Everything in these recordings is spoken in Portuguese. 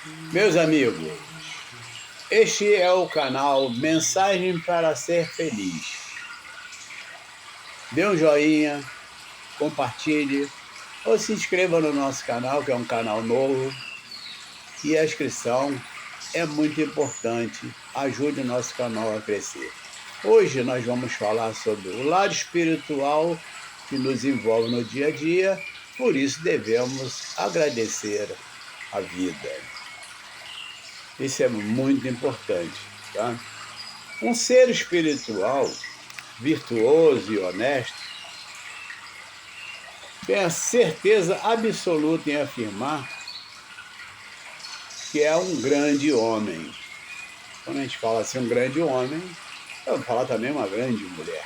Meus amigos, este é o canal Mensagem para Ser Feliz. Dê um joinha, compartilhe ou se inscreva no nosso canal, que é um canal novo. E a inscrição é muito importante, ajude o nosso canal a crescer. Hoje nós vamos falar sobre o lado espiritual que nos envolve no dia a dia, por isso devemos agradecer a vida. Isso é muito importante, tá? Um ser espiritual, virtuoso e honesto, tem a certeza absoluta em afirmar que é um grande homem. Quando a gente fala assim, um grande homem, vamos falar também uma grande mulher.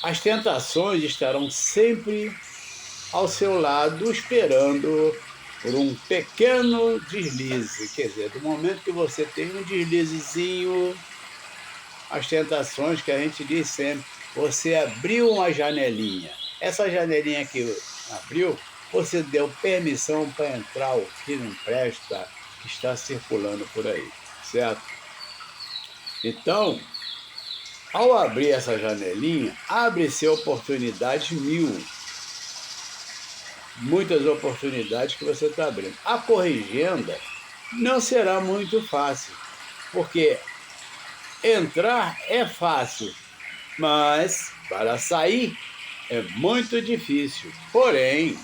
As tentações estarão sempre ao seu lado, esperando por um pequeno deslize. Quer dizer, do momento que você tem um deslizezinho, as tentações que a gente diz sempre, você abriu uma janelinha. Essa janelinha que abriu, você deu permissão para entrar o que não presta, que está circulando por aí, certo? Então, ao abrir essa janelinha, abre-se oportunidades mil. Muitas oportunidades que você está abrindo. A corrigenda não será muito fácil, porque entrar é fácil, mas para sair é muito difícil. Porém,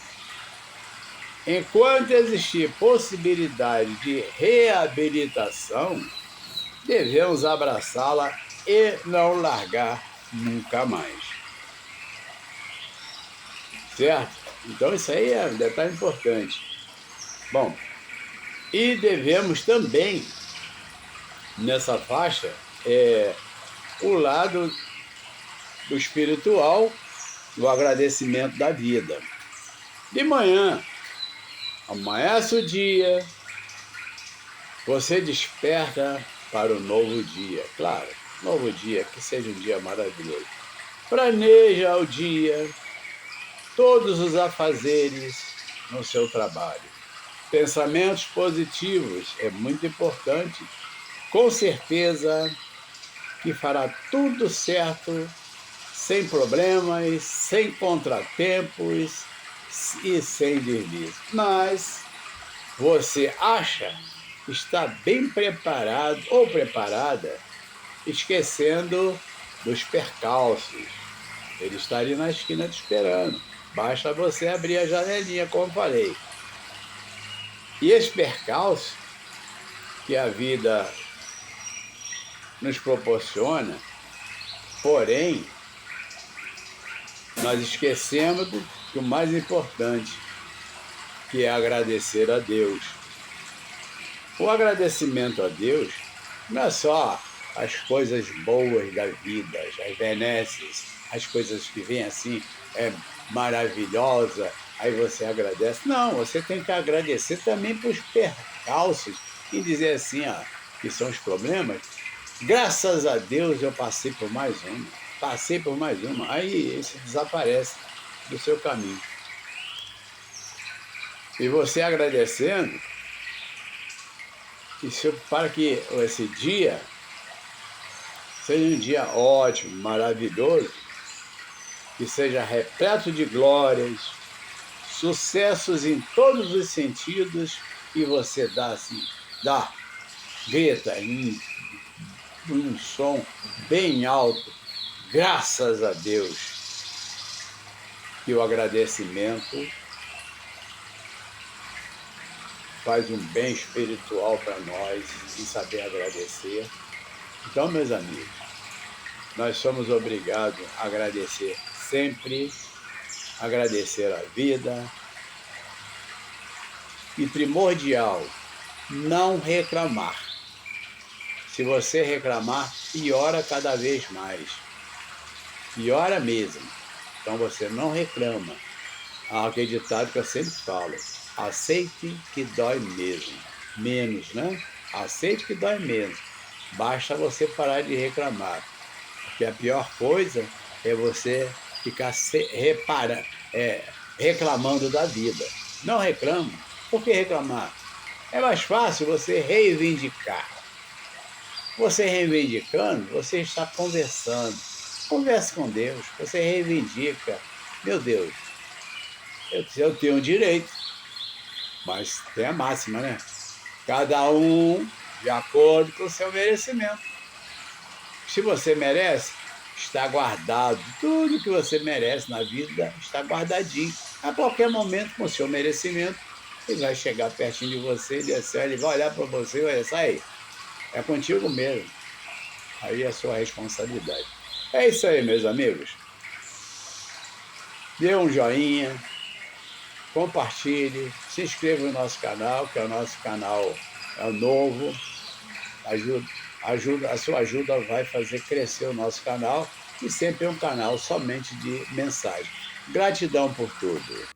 enquanto existir possibilidade de reabilitação, devemos abraçá-la e não largar nunca mais. Certo? Então isso aí é um detalhe importante. Bom, e devemos também, nessa faixa, o lado do espiritual, do agradecimento da vida. De manhã, amanhece o dia, você desperta para o novo dia. Claro, novo dia, que seja um dia maravilhoso. Planeja o dia, todos os afazeres no seu trabalho. Pensamentos positivos é muito importante. Com certeza que fará tudo certo, sem problemas, sem contratempos e sem deslize. Mas você acha que está bem preparado ou preparada, esquecendo dos percalços. Ele está ali na esquina te esperando. Basta você abrir a janelinha, como falei. E esse percalço que a vida nos proporciona, porém, nós esquecemos do mais importante, que é agradecer a Deus. O agradecimento a Deus não é só as coisas boas da vida, as benesses, as coisas que vêm assim, maravilhosa, aí você agradece. Não, você tem que agradecer também por os percalços e dizer assim, que são os problemas. Graças a Deus eu passei por mais uma. Aí isso desaparece do seu caminho. E você agradecendo, para que esse dia seja um dia ótimo, maravilhoso, que seja repleto de glórias, sucessos em todos os sentidos, e você grita em um som bem alto, graças a Deus, que o agradecimento faz um bem espiritual para nós, em saber agradecer. Então, meus amigos, nós somos obrigados a agradecer sempre, agradecer a vida. E primordial, não reclamar. Se você reclamar, piora cada vez mais. Piora mesmo. Então você não reclama. Há aquele ditado que eu sempre falo: aceite que dói mesmo. Menos, né? Aceite que dói menos. Basta você parar de reclamar. Porque a pior coisa é você ficar reclamando da vida. Não reclama. Por que reclamar? É mais fácil você reivindicar. Você reivindicando, você está conversando. Converse com Deus, você reivindica. Meu Deus, eu tenho direito, mas tem a máxima, né? Cada um de acordo com o seu merecimento. Se você merece, está guardado. Tudo que você merece na vida está guardadinho. A qualquer momento, com o seu merecimento, ele vai chegar pertinho de você, ele vai olhar para você e vai dizer, aí, é contigo mesmo. Aí é a sua responsabilidade. É isso aí, meus amigos. Dê um joinha, compartilhe, se inscreva no nosso canal, que é o nosso canal é novo. A sua ajuda vai fazer crescer o nosso canal e sempre é um canal somente de mensagem. Gratidão por tudo.